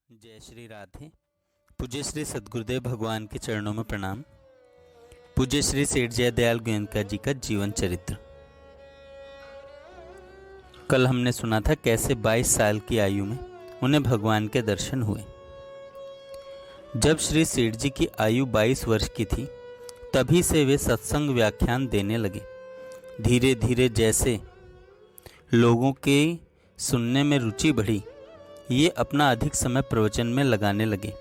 जय श्री राधे। पूज्य श्री सद्गुरुदेव भगवान के चरणों में प्रणाम। पूज्य श्री सेठ जय दयाल गोयनका जी का जीवन चरित्र। कल हमने सुना था कैसे 22 साल की आयु में उन्हें भगवान के दर्शन हुए। जब श्री सेठ जी की आयु 22 वर्ष की थी तभी से वे सत्संग व्याख्यान देने लगे। धीरे धीरे जैसे लोगों के सुनने में रुचि बढ़ी, ये अपना अधिक समय प्रवचन में लगाने लगे।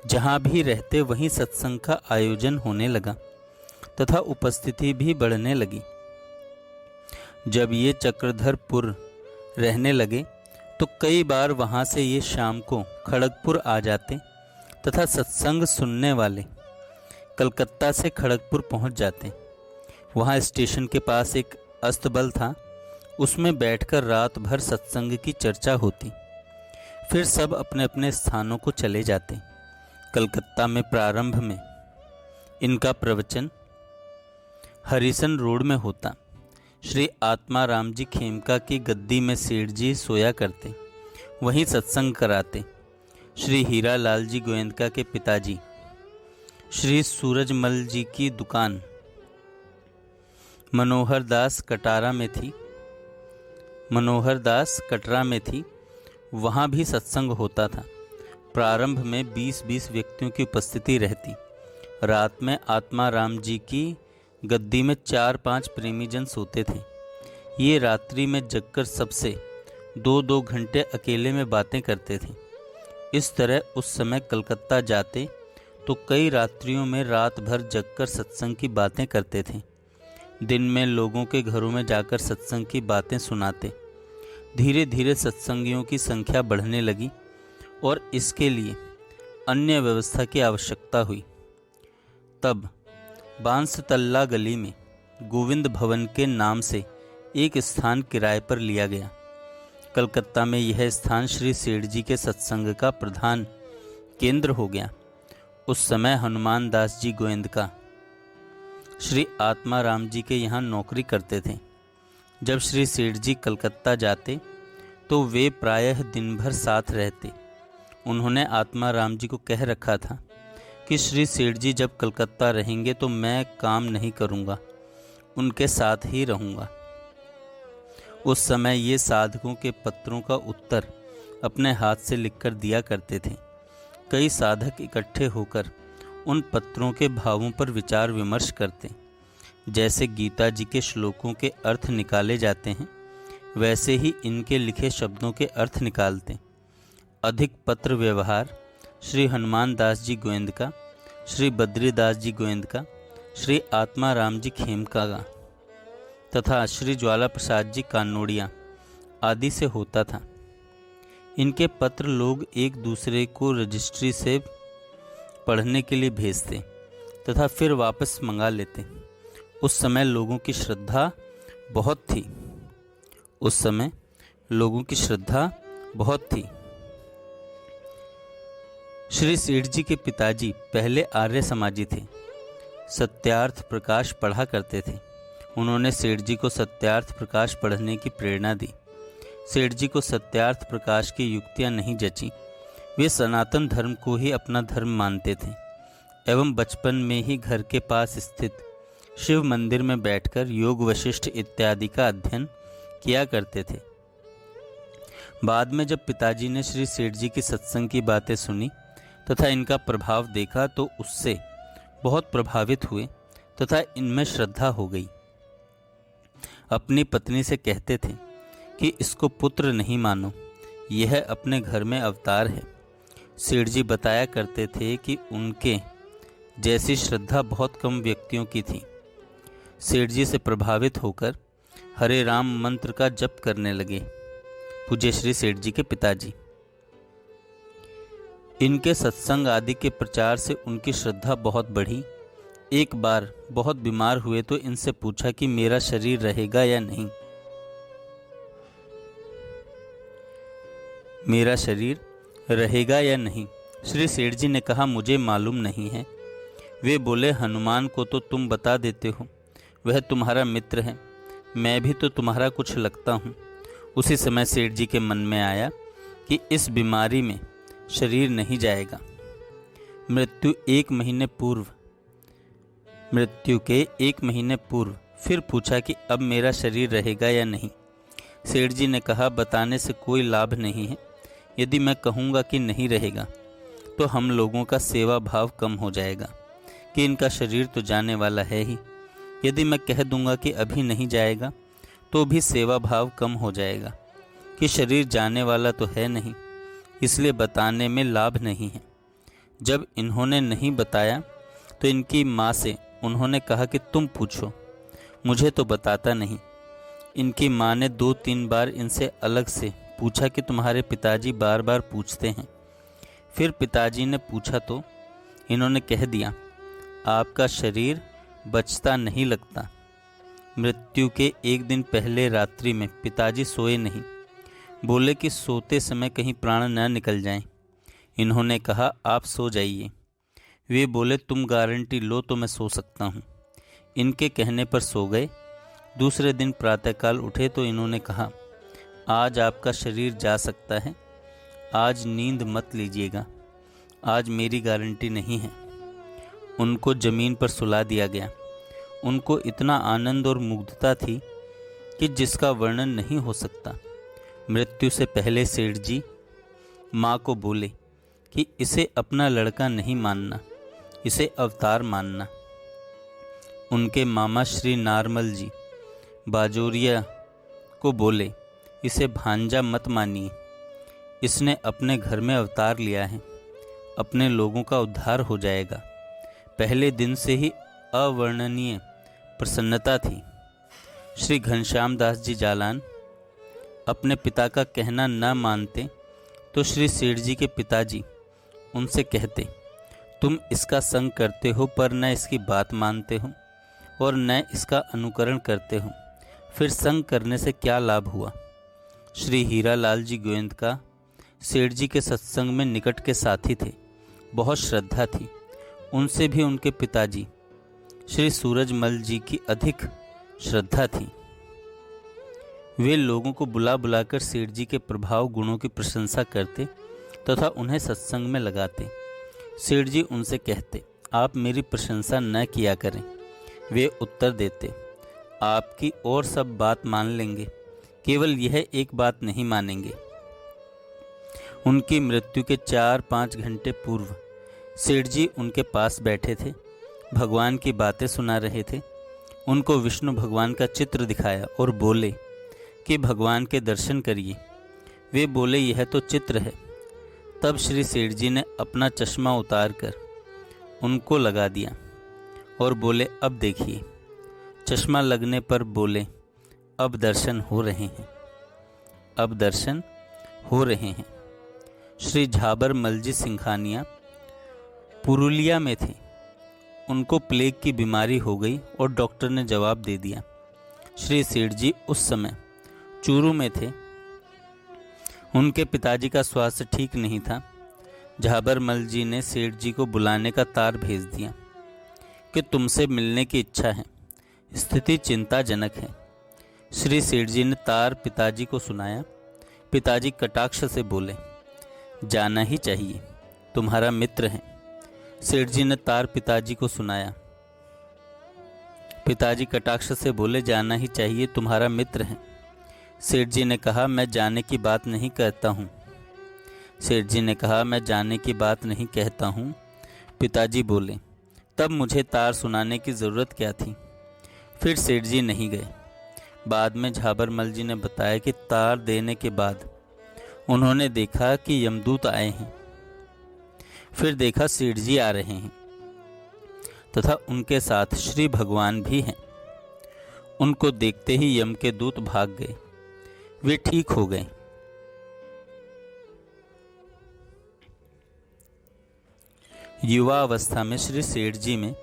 जहाँ भी रहते वहीं सत्संग का आयोजन होने लगा तथा उपस्थिति भी बढ़ने लगी। जब ये चक्रधरपुर रहने लगे तो कई बार वहाँ से ये शाम को खड़गपुर आ जाते तथा सत्संग सुनने वाले कलकत्ता से खड़गपुर पहुँच जाते। वहाँ स्टेशन के पास एक अस्तबल था, उसमें बैठकर रात भर सत्संग की चर्चा होती। फिर सब अपने अपने स्थानों को चले जाते। कलकत्ता में प्रारंभ में इनका प्रवचन हरिसन रोड में होता। श्री आत्माराम जी खेमका की गद्दी में सेठ जी सोया करते, वहीं सत्संग कराते। श्री हीरा लाल जी गोयनका के पिताजी श्री सूरजमल जी की दुकान मनोहर दास कटरा में थी। वहाँ भी सत्संग होता था। प्रारंभ में 20-20 व्यक्तियों की उपस्थिति रहती। रात में आत्माराम जी की गद्दी में 4-5 प्रेमीजन सोते थे। ये रात्रि में जगकर सबसे 2-2 घंटे अकेले में बातें करते थे। इस तरह उस समय कलकत्ता जाते तो कई रात्रियों में रात भर जगकर सत्संग की बातें करते थे। दिन में लोगों के घरों में जाकर सत्संग की बातें सुनाते। धीरे धीरे सत्संगियों की संख्या बढ़ने लगी और इसके लिए अन्य व्यवस्था की आवश्यकता हुई। तब बांसतल्ला गली में गोविंद भवन के नाम से एक स्थान किराए पर लिया गया। कलकत्ता में यह स्थान श्री सेठ जी के सत्संग का प्रधान केंद्र हो गया। उस समय हनुमान दास जी गोयनका श्री आत्माराम जी के यहाँ नौकरी करते थे। जब श्री सेठ जी कलकत्ता जाते तो वे प्रायः दिन भर साथ रहते। उन्होंने आत्माराम जी को कह रखा था कि श्री सेठ जी जब कलकत्ता रहेंगे तो मैं काम नहीं करूँगा, उनके साथ ही रहूँगा। उस समय ये साधकों के पत्रों का उत्तर अपने हाथ से लिखकर दिया करते थे। कई साधक इकट्ठे होकर उन पत्रों के भावों पर विचार विमर्श करते। जैसे गीता जी के श्लोकों के अर्थ निकाले जाते हैं, वैसे ही इनके लिखे शब्दों के अर्थ निकालते। अधिक पत्र व्यवहार श्री हनुमान दास जी गोयनका, श्री बद्रीदास जी गोयनका, श्री आत्माराम जी खेमका का तथा श्री ज्वाला प्रसाद जी कानोड़िया आदि से होता था। इनके पत्र लोग एक दूसरे को रजिस्ट्री से पढ़ने के लिए भेजते तथा फिर वापस मंगा लेते। उस समय लोगों की श्रद्धा बहुत थी। श्री सेठ जी के पिताजी पहले आर्य समाजी थे, सत्यार्थ प्रकाश पढ़ा करते थे। उन्होंने सेठ जी को सत्यार्थ प्रकाश पढ़ने की प्रेरणा दी। सेठ जी को सत्यार्थ प्रकाश की युक्तियां नहीं जची। वे सनातन धर्म को ही अपना धर्म मानते थे एवं बचपन में ही घर के पास स्थित शिव मंदिर में बैठकर योग वशिष्ठ इत्यादि का अध्ययन किया करते थे। बाद में जब पिताजी ने श्री सेठ जी की सत्संग की बातें सुनी तथा इनका प्रभाव देखा तो उससे बहुत प्रभावित हुए तथा इनमें श्रद्धा हो गई। अपनी पत्नी से कहते थे कि इसको पुत्र नहीं मानो, यह अपने घर में अवतार है। सेठ जी बताया करते थे कि उनके जैसी श्रद्धा बहुत कम व्यक्तियों की थी। सेठ जी से प्रभावित होकर हरे राम मंत्र का जप करने लगे पूज्य श्री सेठ जी के पिताजी। इनके सत्संग आदि के प्रचार से उनकी श्रद्धा बहुत बढ़ी। एक बार बहुत बीमार हुए तो इनसे पूछा कि मेरा शरीर रहेगा या नहीं। श्री सेठ जी ने कहा, मुझे मालूम नहीं है। वे बोले, हनुमान को तो तुम बता देते हो, वह तुम्हारा मित्र है, मैं भी तो तुम्हारा कुछ लगता हूँ। उसी समय सेठ जी के मन में आया कि इस बीमारी में शरीर नहीं जाएगा। मृत्यु के 1 महीने पूर्व फिर पूछा कि अब मेरा शरीर रहेगा या नहीं। सेठ जी ने कहा, बताने से कोई लाभ नहीं है। यदि मैं कहूँगा कि नहीं रहेगा तो हम लोगों का सेवा भाव कम हो जाएगा कि इनका शरीर तो जाने वाला है ही। यदि मैं कह दूंगा कि अभी नहीं जाएगा तो भी सेवा भाव कम हो जाएगा कि शरीर जाने वाला तो है नहीं, इसलिए बताने में लाभ नहीं है। जब इन्होंने नहीं बताया तो इनकी माँ से उन्होंने कहा कि तुम पूछो, मुझे तो बताता नहीं। इनकी माँ ने 2-3 बार इनसे अलग से पूछा कि तुम्हारे पिताजी बार बार पूछते हैं। फिर पिताजी ने पूछा तो इन्होंने कह दिया, आपका शरीर बचता नहीं लगता। मृत्यु के 1 दिन पहले रात्रि में पिताजी सोए नहीं। बोले कि सोते समय कहीं प्राण न निकल जाएं। इन्होंने कहा, आप सो जाइए। वे बोले, तुम गारंटी लो तो मैं सो सकता हूँ। इनके कहने पर सो गए। दूसरे दिन प्रातःकाल उठे तो इन्होंने कहा, आज आपका शरीर जा सकता है, आज नींद मत लीजिएगा, आज मेरी गारंटी नहीं है। उनको जमीन पर सुला दिया गया। उनको इतना आनंद और मुग्धता थी कि जिसका वर्णन नहीं हो सकता। मृत्यु से पहले सेठ जी माँ को बोले कि इसे अपना लड़का नहीं मानना, इसे अवतार मानना। उनके मामा श्री नारमल जी बाजोरिया को बोले, इसे भांजा मत मानिए, इसने अपने घर में अवतार लिया है, अपने लोगों का उद्धार हो जाएगा। पहले दिन से ही अवर्णनीय प्रसन्नता थी। श्री घनश्याम दास जी जालान अपने पिता का कहना न मानते तो श्री सेठ जी के पिताजी उनसे कहते, तुम इसका संग करते हो पर न इसकी बात मानते हो और न इसका अनुकरण करते हो, फिर संग करने से क्या लाभ हुआ। श्री हीरालाल जी गोविंद सेठ जी के सत्संग में निकट के साथी थे, बहुत श्रद्धा थी। उनसे भी उनके पिताजी श्री सूरजमल जी की अधिक श्रद्धा थी। वे लोगों को बुला बुलाकर सेठ जी के प्रभाव गुणों की प्रशंसा करते तथा उन्हें सत्संग में लगाते। सेठ जी उनसे कहते, आप मेरी प्रशंसा न किया करें। वे उत्तर देते, आपकी और सब बात मान लेंगे, केवल यह एक बात नहीं मानेंगे। उनकी मृत्यु के 4-5 घंटे पूर्व सेठ जी उनके पास बैठे थे, भगवान की बातें सुना रहे थे। उनको विष्णु भगवान का चित्र दिखाया और बोले कि भगवान के दर्शन करिए। वे बोले, यह तो चित्र है। तब श्री सेठ जी ने अपना चश्मा उतार कर उनको लगा दिया और बोले, अब देखिए। चश्मा लगने पर बोले, अब दर्शन हो रहे हैं, अब दर्शन हो रहे हैं। श्री झाबर मलजी सिंघानिया पुरुलिया में थे। उनको प्लेग की बीमारी हो गई और डॉक्टर ने जवाब दे दिया। श्री सेठ जी उस समय चूरू में थे। उनके पिताजी का स्वास्थ्य ठीक नहीं था। झाबरमल जी ने सेठ जी को बुलाने का तार भेज दिया कि तुमसे मिलने की इच्छा है, स्थिति चिंताजनक है। श्री सेठ जी ने तार पिताजी को सुनाया। पिताजी कटाक्ष से बोले, जाना ही चाहिए, तुम्हारा मित्र है। सेठ जी ने तार पिताजी को सुनाया। पिताजी कटाक्ष से बोले, जाना ही चाहिए, तुम्हारा मित्र है। सेठ जी ने कहा, मैं जाने की बात नहीं कहता हूँ। सेठ जी ने कहा, मैं जाने की बात नहीं कहता हूँ। पिताजी बोले, तब मुझे तार सुनाने की ज़रूरत क्या थी। फिर सेठ जी नहीं गए। बाद में झाबरमल जी ने बताया कि तार देने के बाद उन्होंने देखा कि यमदूत आए हैं। फिर देखा सेठ जी आ रहे हैं तथा उनके साथ श्री भगवान भी हैं। उनको देखते ही यम के दूत भाग गए। वे ठीक हो गए। युवा अवस्था में श्री सेठ जी में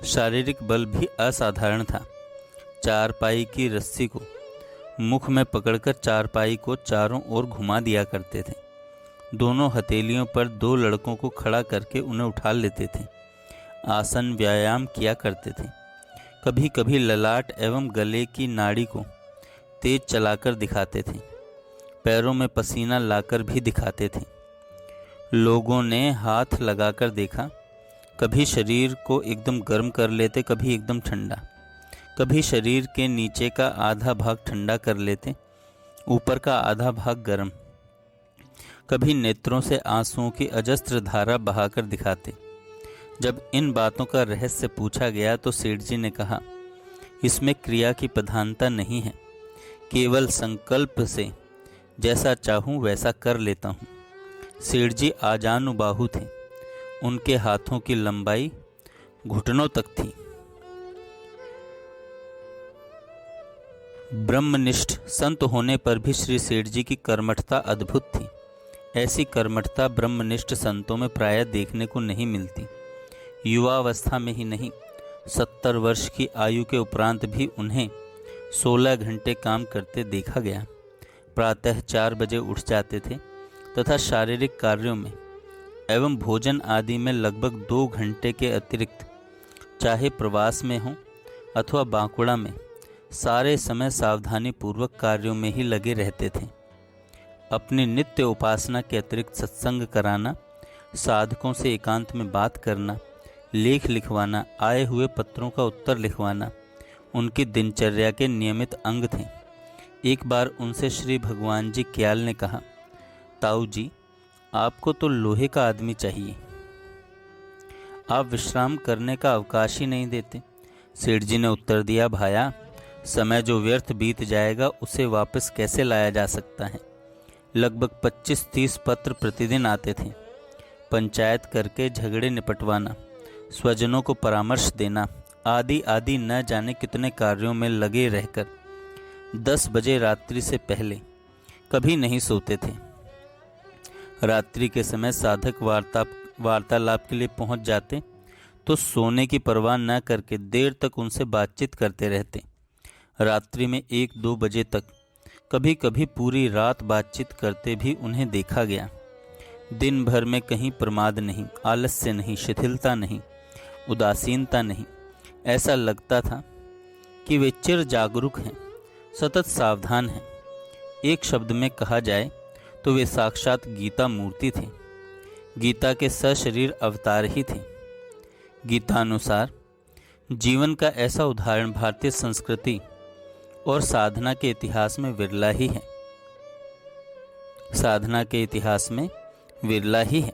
शारीरिक बल भी असाधारण था। चारपाई की रस्सी को मुख में पकड़कर चारपाई को चारों ओर घुमा दिया करते थे। दोनों हथेलियों पर 2 लड़कों को खड़ा करके उन्हें उठा लेते थे। आसन व्यायाम किया करते थे। कभी कभी ललाट एवं गले की नाड़ी को तेज चलाकर दिखाते थे। पैरों में पसीना लाकर भी दिखाते थे। लोगों ने हाथ लगाकर देखा, कभी शरीर को एकदम गर्म कर लेते, कभी एकदम ठंडा, कभी शरीर के नीचे का आधा भाग ठंडा कर लेते, ऊपर का आधा भाग गर्म, कभी नेत्रों से आंसुओं की अजस्त्र धारा बहाकर दिखाते। जब इन बातों का रहस्य पूछा गया तो सेठ जी ने कहा, इसमें क्रिया की प्रधानता नहीं है, केवल संकल्प से जैसा चाहूं वैसा कर लेता हूं। सेठ जी आजानुबाहु थे, उनके हाथों की लंबाई घुटनों तक थी। ब्रह्मनिष्ठ संत होने पर भी श्री सेठ जी की कर्मठता अद्भुत थी। ऐसी कर्मठता ब्रह्मनिष्ठ संतों में प्रायः देखने को नहीं मिलती। युवावस्था में ही नहीं, 70 वर्ष की आयु के उपरांत भी उन्हें 16 घंटे काम करते देखा गया। प्रातः 4 बजे उठ जाते थे तथा शारीरिक कार्यों में एवं भोजन आदि में लगभग 2 घंटे के अतिरिक्त, चाहे प्रवास में हो अथवा बांकुड़ा में, सारे समय सावधानी पूर्वक कार्यों में ही लगे रहते थे। अपनी नित्य उपासना के अतिरिक्त सत्संग कराना, साधकों से एकांत में बात करना, लेख लिखवाना, आए हुए पत्रों का उत्तर लिखवाना उनकी दिनचर्या के नियमित अंग थे। एक बार उनसे श्री भगवान जी क्याल ने कहा, ताऊ जी, आपको तो लोहे का आदमी चाहिए, आप विश्राम करने का अवकाश ही नहीं देते। सेठ जी ने उत्तर दिया, भाया, समय जो व्यर्थ बीत जाएगा उसे वापस कैसे लाया जा सकता है। लगभग 25-30 पत्र प्रतिदिन आते थे। पंचायत करके झगड़े निपटवाना, स्वजनों को परामर्श देना आदि आदि न जाने कितने कार्यों में लगे रहकर 10 बजे रात्रि से पहले कभी नहीं सोते थे। रात्रि के समय साधक वार्तालाप के लिए पहुंच जाते तो सोने की परवाह न करके देर तक उनसे बातचीत करते रहते। रात्रि में 1-2 बजे तक, कभी कभी पूरी रात बातचीत करते भी उन्हें देखा गया। दिन भर में कहीं प्रमाद नहीं, आलस्य नहीं, शिथिलता नहीं, उदासीनता नहीं। ऐसा लगता था कि वे चिर जागरूक हैं, सतत सावधान हैं। एक शब्द में कहा जाए तो वे साक्षात गीता मूर्ति थे, गीता के सशरीर अवतार ही थे। गीतानुसार जीवन का ऐसा उदाहरण भारतीय संस्कृति और साधना के इतिहास में विरला ही है। साधना के इतिहास में विरला ही है।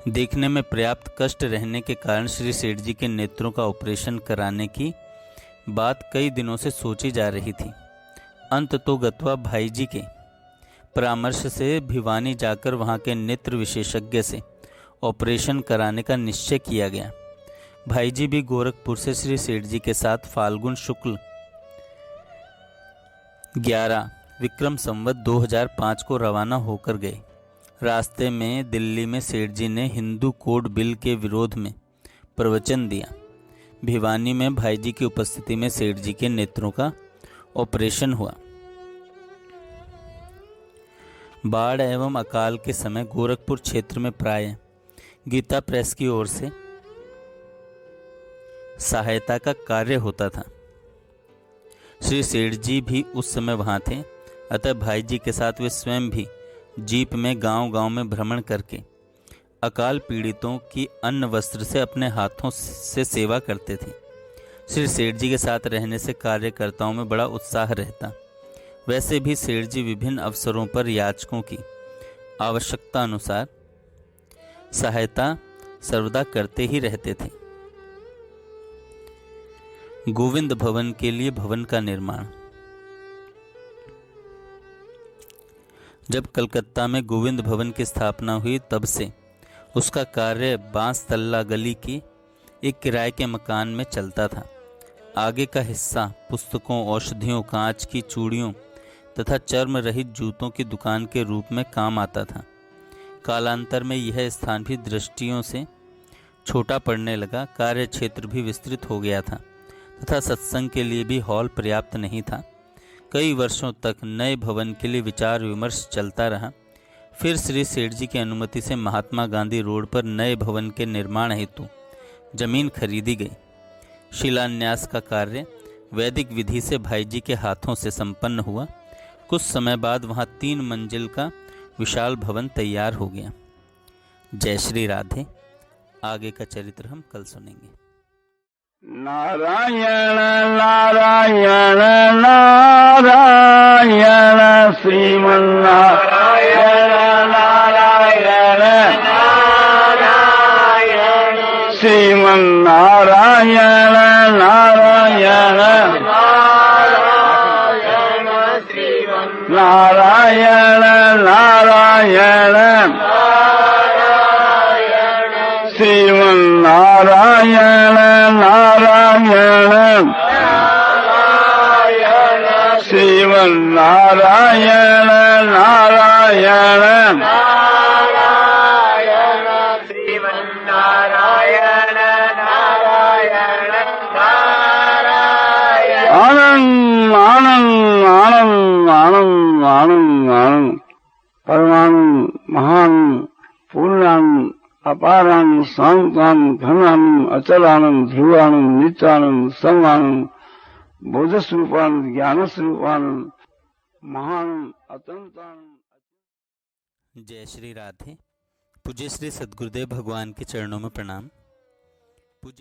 देखने में पर्याप्त कष्ट रहने के कारण श्री सेठ जी के नेत्रों का ऑपरेशन कराने की बात कई दिनों से सोची जा रही थी। अंत तो गत्वा भाई जी के परामर्श से भिवानी जाकर वहां के नेत्र विशेषज्ञ से ऑपरेशन कराने का निश्चय किया गया। भाई जी भी गोरखपुर से श्री सेठ जी के साथ फाल्गुन शुक्ल 11 विक्रम संवत 2005 को रवाना होकर गए। रास्ते में दिल्ली में सेठ जी ने हिंदू कोड बिल के विरोध में प्रवचन दिया। भिवानी में भाई जी की उपस्थिति में सेठ जी के नेत्रों का ऑपरेशन हुआ। बाढ़ एवं अकाल के समय गोरखपुर क्षेत्र में प्रायः गीता प्रेस की ओर से सहायता का कार्य होता था। श्री सेठ जी भी उस समय वहां थे, अतः भाई जी के साथ वे स्वयं भी जीप में गांव-गांव में भ्रमण करके अकाल पीड़ितों की अन्न वस्त्र से अपने हाथों से सेवा करते थे। श्री सेठ जी के साथ रहने से कार्यकर्ताओं में बड़ा उत्साह रहता। वैसे भी सेठ जी विभिन्न अवसरों पर याचकों की आवश्यकता अनुसार सहायता सर्वदा करते ही रहते थे। गोविंद भवन के लिए भवन का निर्माण। जब कलकत्ता में गोविंद भवन की स्थापना हुई तब से उसका कार्य बांस तल्ला गली की एक किराए के मकान में चलता था। आगे का हिस्सा पुस्तकों, औषधियों, कांच की चूड़ियों तथा चर्म रहित जूतों की दुकान के रूप में काम आता था। कालांतर में यह स्थान भी दृष्टियों से छोटा पड़ने लगा। कार्य क्षेत्र भी विस्तृत हो गया था तथा सत्संग के लिए भी हॉल पर्याप्त नहीं था। कई वर्षों तक नए भवन के लिए विचार विमर्श चलता रहा। फिर श्री सेठ जी की अनुमति से महात्मा गांधी रोड पर नए भवन के निर्माण हेतु जमीन खरीदी गई। शिलान्यास का कार्य वैदिक विधि से भाई जी के हाथों से संपन्न हुआ। कुछ समय बाद वहां 3 मंजिल का विशाल भवन तैयार हो गया। जय श्री राधे। आगे का चरित्र हम कल सुनेंगे। नारायण नारायण नारायण श्रीमन्नारायण नारायण नारायण श्रीमन्नारायण नारायण नारायण नारायण श्रीमन्नारायण नारायण श्रीमन्नारायण नारायण श्रीमन्नारायण नारायण आनंद आनंद आनंद आनंद आनंद आनंद परमानंद महानंद पूर्णानंद अपारानंद शांतानंद घनानंद अचलानंद ध्रुवानंद नित्यानंद समानंद बोधस्वरूपानंद ज्ञानस्वरूपानंद महानंद अतंतानंद। जय श्री राधे। पूज्य श्री सद्गुरुदेव भगवान के चरणों में प्रणाम। पूज्य